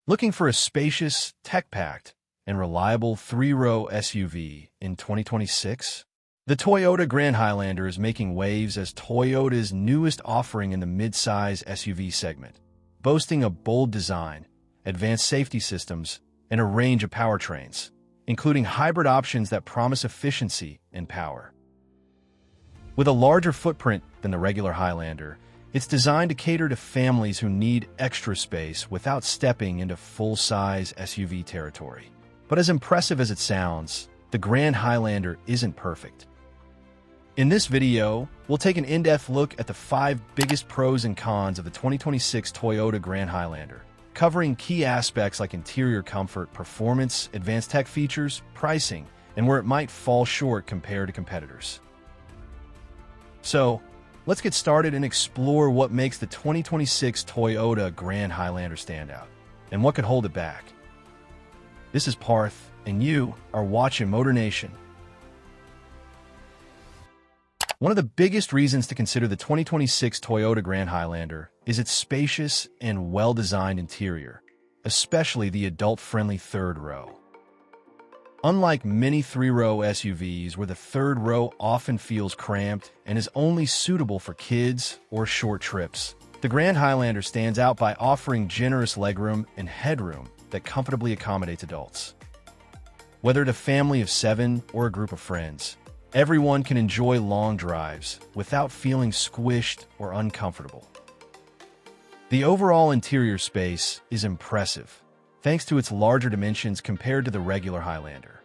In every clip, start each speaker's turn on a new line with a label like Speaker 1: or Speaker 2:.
Speaker 1: Looking for a spacious, tech-packed, and reliable three-row SUV in 2026? The Toyota Grand Highlander is making waves as Toyota's newest offering in the mid-size SUV segment, boasting a bold design, advanced safety systems, and a range of powertrains, including hybrid options that promise efficiency and power. With a larger footprint than the regular Highlander, it's designed to cater to families who need extra space without stepping into full-size SUV territory. But as impressive as it sounds, the Grand Highlander isn't perfect. In this video, we'll take an in-depth look at the 5 biggest pros and cons of the 2026 Toyota Grand Highlander, covering key aspects like interior comfort, performance, advanced tech features, pricing, and where it might fall short compared to competitors. So, let's get started and explore what makes the 2026 Toyota Grand Highlander stand out, and what could hold it back. This is Parth, and you are watching MotorNation. One of the biggest reasons to consider the 2026 Toyota Grand Highlander is its spacious and well-designed interior, especially the adult-friendly third row. Unlike many three-row SUVs where the third row often feels cramped and is only suitable for kids or short trips, the Grand Highlander stands out by offering generous legroom and headroom that comfortably accommodates adults. Whether it's a family of 7 or a group of friends, everyone can enjoy long drives without feeling squished or uncomfortable. The overall interior space is impressive, thanks to its larger dimensions compared to the regular Highlander.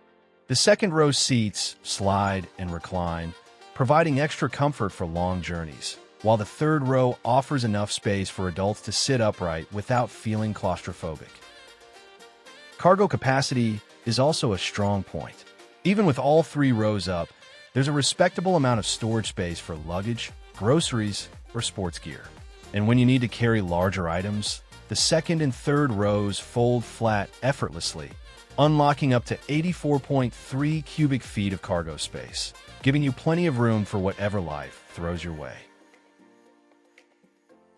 Speaker 1: The second-row seats slide and recline, providing extra comfort for long journeys, while the third row offers enough space for adults to sit upright without feeling claustrophobic. Cargo capacity is also a strong point. Even with all 3 rows up, there's a respectable amount of storage space for luggage, groceries, or sports gear. And when you need to carry larger items, the second and third rows fold flat effortlessly, unlocking up to 84.3 cubic feet of cargo space, giving you plenty of room for whatever life throws your way.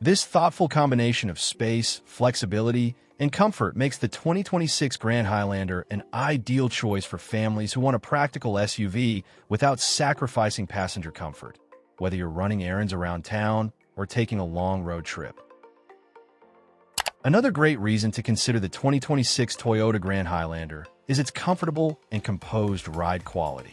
Speaker 1: This thoughtful combination of space, flexibility, and comfort makes the 2026 Grand Highlander an ideal choice for families who want a practical SUV without sacrificing passenger comfort, whether you're running errands around town or taking a long road trip. Another great reason to consider the 2026 Toyota Grand Highlander is its comfortable and composed ride quality.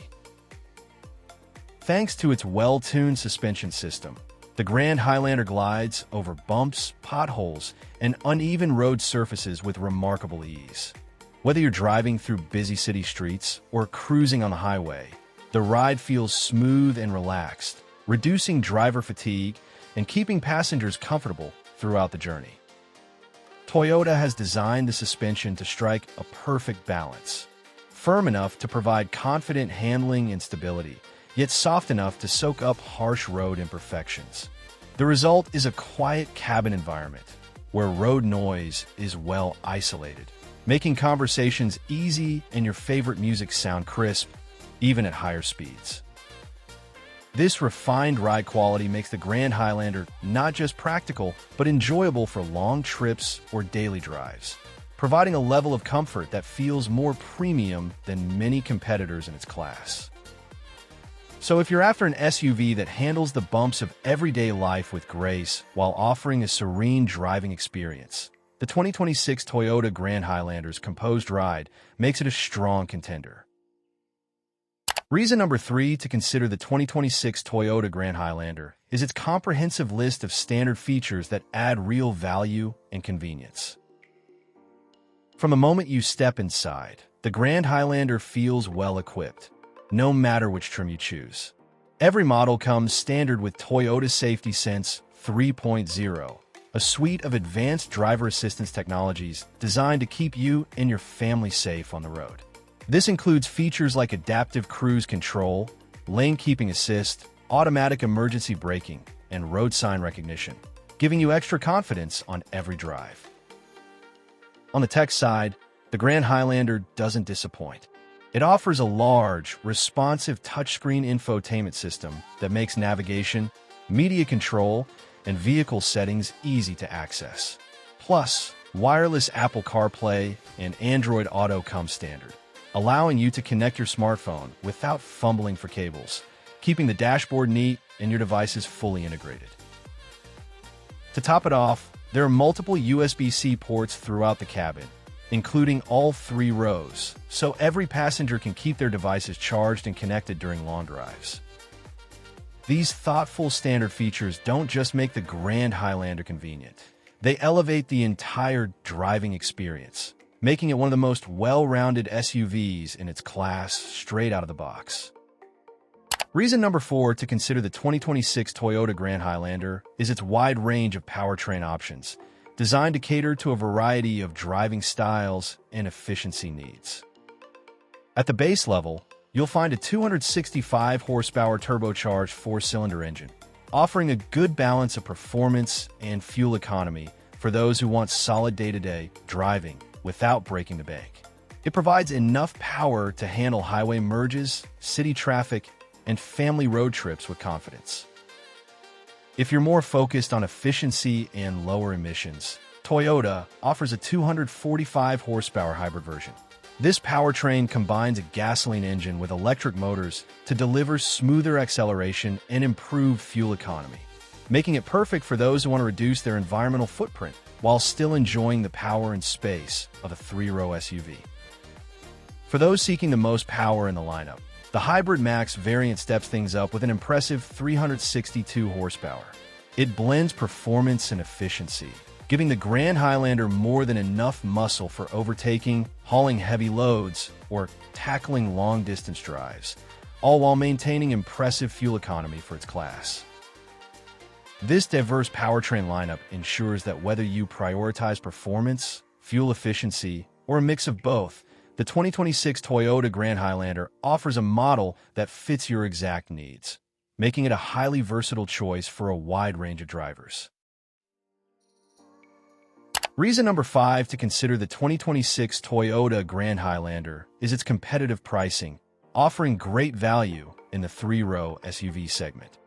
Speaker 1: Thanks to its well-tuned suspension system, the Grand Highlander glides over bumps, potholes, and uneven road surfaces with remarkable ease. Whether you're driving through busy city streets or cruising on the highway, the ride feels smooth and relaxed, reducing driver fatigue and keeping passengers comfortable throughout the journey. Toyota has designed the suspension to strike a perfect balance, firm enough to provide confident handling and stability, yet soft enough to soak up harsh road imperfections. The result is a quiet cabin environment, where road noise is well isolated, making conversations easy and your favorite music sound crisp, even at higher speeds. This refined ride quality makes the Grand Highlander not just practical, but enjoyable for long trips or daily drives, providing a level of comfort that feels more premium than many competitors in its class. So if you're after an SUV that handles the bumps of everyday life with grace while offering a serene driving experience, the 2026 Toyota Grand Highlander's composed ride makes it a strong contender. Reason number 3 to consider the 2026 Toyota Grand Highlander is its comprehensive list of standard features that add real value and convenience. From the moment you step inside, the Grand Highlander feels well-equipped, no matter which trim you choose. Every model comes standard with Toyota Safety Sense 3.0, a suite of advanced driver assistance technologies designed to keep you and your family safe on the road. This includes features like adaptive cruise control, lane keeping assist, automatic emergency braking, and road sign recognition, giving you extra confidence on every drive. On the tech side, the Grand Highlander doesn't disappoint. It offers a large, responsive touchscreen infotainment system that makes navigation, media control, and vehicle settings easy to access. Plus, wireless Apple CarPlay and Android Auto come standard, allowing you to connect your smartphone without fumbling for cables, keeping the dashboard neat and your devices fully integrated. To top it off, there are multiple USB-C ports throughout the cabin, including all 3 rows, so every passenger can keep their devices charged and connected during long drives. These thoughtful standard features don't just make the Grand Highlander convenient. They elevate the entire driving experience, making it one of the most well-rounded SUVs in its class straight out of the box. Reason number 4 to consider the 2026 Toyota Grand Highlander is its wide range of powertrain options, designed to cater to a variety of driving styles and efficiency needs. At the base level, you'll find a 265-horsepower turbocharged 4-cylinder engine, offering a good balance of performance and fuel economy for those who want solid day-to-day driving without breaking the bank. It provides enough power to handle highway merges, city traffic, and family road trips with confidence. If you're more focused on efficiency and lower emissions, Toyota offers a 245-horsepower hybrid version. This powertrain combines a gasoline engine with electric motors to deliver smoother acceleration and improved fuel economy, making it perfect for those who want to reduce their environmental footprint while still enjoying the power and space of a 3-row SUV. For those seeking the most power in the lineup, the Hybrid Max variant steps things up with an impressive 362 horsepower. It blends performance and efficiency, giving the Grand Highlander more than enough muscle for overtaking, hauling heavy loads, or tackling long-distance drives, all while maintaining impressive fuel economy for its class. This diverse powertrain lineup ensures that whether you prioritize performance, fuel efficiency, or a mix of both, the 2026 Toyota Grand Highlander offers a model that fits your exact needs, making it a highly versatile choice for a wide range of drivers. Reason number 5 to consider the 2026 Toyota Grand Highlander is its competitive pricing, offering great value in the 3-row SUV segment.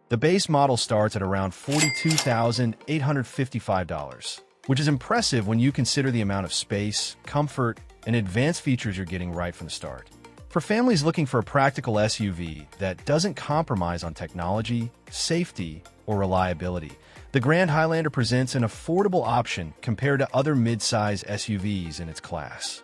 Speaker 1: The base model starts at around $42,855, which is impressive when you consider the amount of space, comfort, and advanced features you're getting right from the start. For families looking for a practical SUV that doesn't compromise on technology, safety, or reliability, the Grand Highlander presents an affordable option compared to other mid-size SUVs in its class.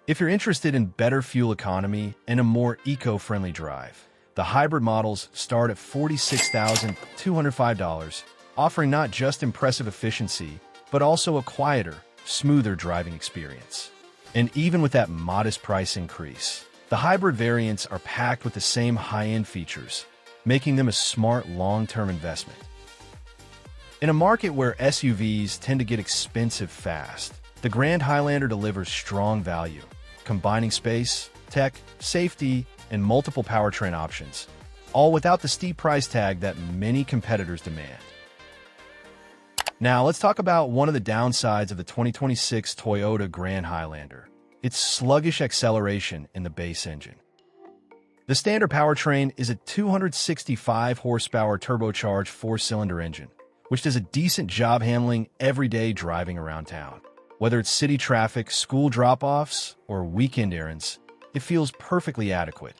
Speaker 1: If you're interested in better fuel economy and a more eco-friendly drive, the hybrid models start at $46,205, offering not just impressive efficiency, but also a quieter, smoother driving experience. And even with that modest price increase, the hybrid variants are packed with the same high-end features, making them a smart long-term investment. In a market where SUVs tend to get expensive fast, the Grand Highlander delivers strong value, combining space, tech, safety, and multiple powertrain options, all without the steep price tag that many competitors demand. Now, let's talk about one of the downsides of the 2026 Toyota Grand Highlander: its sluggish acceleration in the base engine. The standard powertrain is a 265-horsepower turbocharged 4-cylinder engine, which does a decent job handling everyday driving around town. Whether it's city traffic, school drop-offs, or weekend errands, it feels perfectly adequate.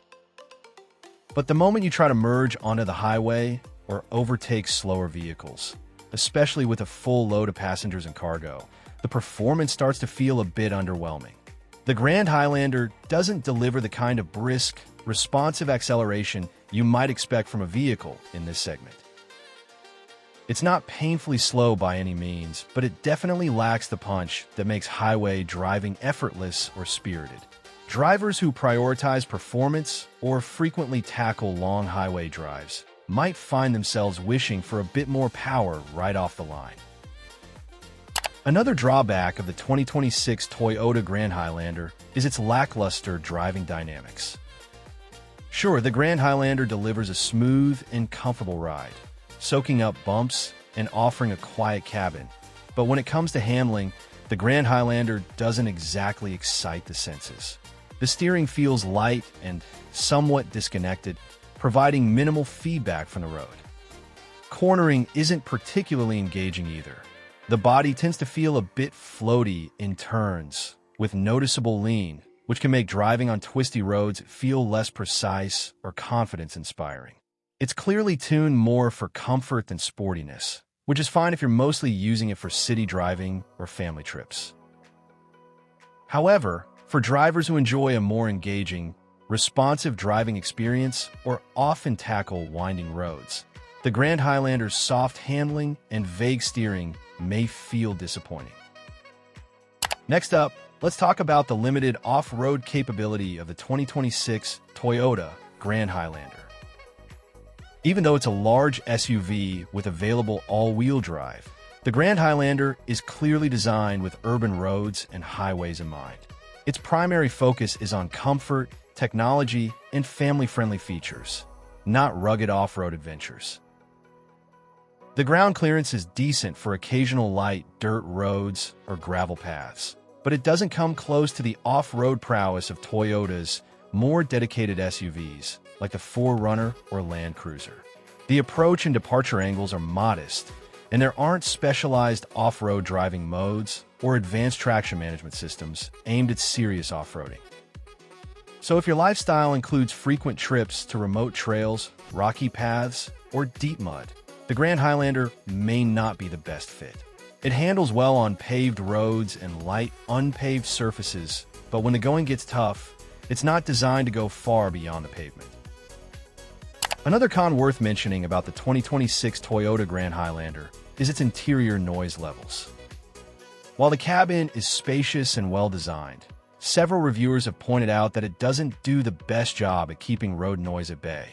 Speaker 1: But the moment you try to merge onto the highway or overtake slower vehicles, especially with a full load of passengers and cargo, the performance starts to feel a bit underwhelming. The Grand Highlander doesn't deliver the kind of brisk, responsive acceleration you might expect from a vehicle in this segment. It's not painfully slow by any means, but it definitely lacks the punch that makes highway driving effortless or spirited. Drivers who prioritize performance or frequently tackle long highway drives might find themselves wishing for a bit more power right off the line. Another drawback of the 2026 Toyota Grand Highlander is its lackluster driving dynamics. Sure, the Grand Highlander delivers a smooth and comfortable ride, soaking up bumps and offering a quiet cabin, but when it comes to handling, the Grand Highlander doesn't exactly excite the senses. The steering feels light and somewhat disconnected, providing minimal feedback from the road. Cornering isn't particularly engaging either, The body tends to feel a bit floaty in turns, with noticeable lean, which can make driving on twisty roads feel less precise or confidence-inspiring. It's clearly tuned more for comfort than sportiness, which is fine if you're mostly using it for city driving or family trips. However, for drivers who enjoy a more engaging, responsive driving experience or often tackle winding roads, the Grand Highlander's soft handling and vague steering may feel disappointing. Next up, let's talk about the limited off-road capability of the 2026 Toyota Grand Highlander. Even though it's a large SUV with available all-wheel drive, the Grand Highlander is clearly designed with urban roads and highways in mind. Its primary focus is on comfort, technology, and family-friendly features, not rugged off-road adventures. The ground clearance is decent for occasional light dirt roads or gravel paths, but it doesn't come close to the off-road prowess of Toyota's more dedicated SUVs, like the 4Runner or Land Cruiser. The approach and departure angles are modest, and there aren't specialized off-road driving modes or advanced traction management systems aimed at serious off-roading. So if your lifestyle includes frequent trips to remote trails, rocky paths, or deep mud, the Grand Highlander may not be the best fit. It handles well on paved roads and light, unpaved surfaces, but when the going gets tough, it's not designed to go far beyond the pavement. Another con worth mentioning about the 2026 Toyota Grand Highlander is its interior noise levels. While the cabin is spacious and well-designed, several reviewers have pointed out that it doesn't do the best job at keeping road noise at bay.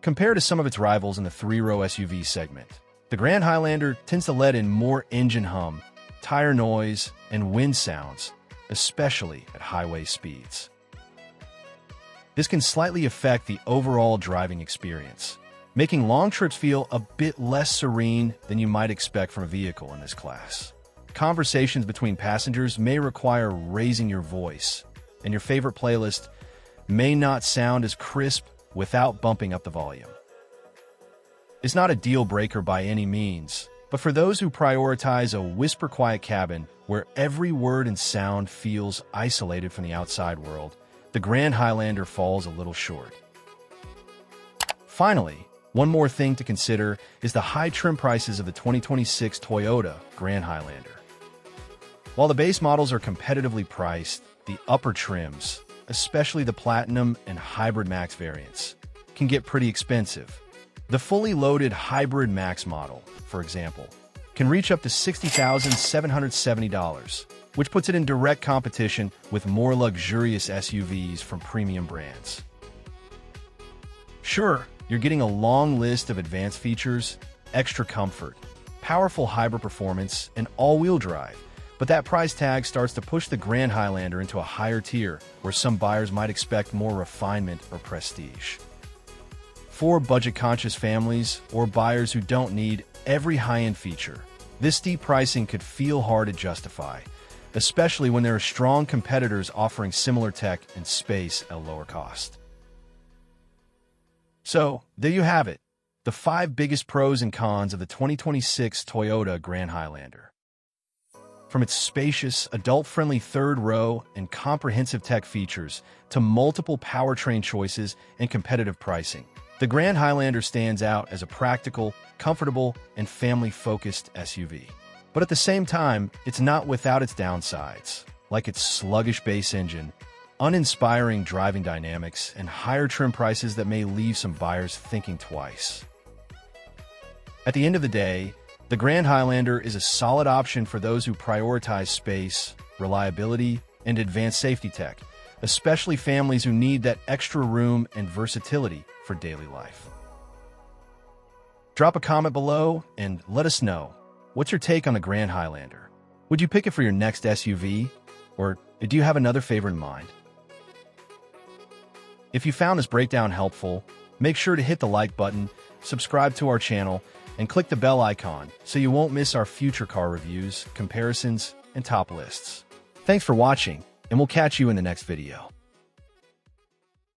Speaker 1: Compared to some of its rivals in the three-row SUV segment, the Grand Highlander tends to let in more engine hum, tire noise, and wind sounds, especially at highway speeds. This can slightly affect the overall driving experience, making long trips feel a bit less serene than you might expect from a vehicle in this class. Conversations between passengers may require raising your voice, and your favorite playlist may not sound as crisp without bumping up the volume. It's not a deal breaker by any means, but for those who prioritize a whisper-quiet cabin where every word and sound feels isolated from the outside world, the Grand Highlander falls a little short. Finally, one more thing to consider is the high trim prices of the 2026 Toyota Grand Highlander. While the base models are competitively priced, the upper trims, especially the Platinum and Hybrid Max variants, can get pretty expensive. The fully loaded Hybrid Max model, for example, can reach up to $60,770, which puts it in direct competition with more luxurious SUVs from premium brands. Sure, you're getting a long list of advanced features, extra comfort, powerful hybrid performance, and all-wheel drive, but that price tag starts to push the Grand Highlander into a higher tier where some buyers might expect more refinement or prestige. For budget-conscious families or buyers who don't need every high-end feature, this steep pricing could feel hard to justify, especially when there are strong competitors offering similar tech and space at a lower cost. So, there you have it, the 5 biggest pros and cons of the 2026 Toyota Grand Highlander. From its spacious, adult-friendly third row and comprehensive tech features to multiple powertrain choices and competitive pricing, the Grand Highlander stands out as a practical, comfortable, and family-focused SUV. But at the same time, it's not without its downsides, like its sluggish base engine, uninspiring driving dynamics, and higher trim prices that may leave some buyers thinking twice. At the end of the day, the Grand Highlander is a solid option for those who prioritize space, reliability, and advanced safety tech, especially families who need that extra room and versatility for daily life. Drop a comment below and let us know, what's your take on the Grand Highlander? Would you pick it for your next SUV? Or do you have another favorite in mind? If you found this breakdown helpful, make sure to hit the like button, subscribe to our channel, and click the bell icon so you won't miss our future car reviews, comparisons, and top lists. Thanks for watching, and we'll catch you in the next video.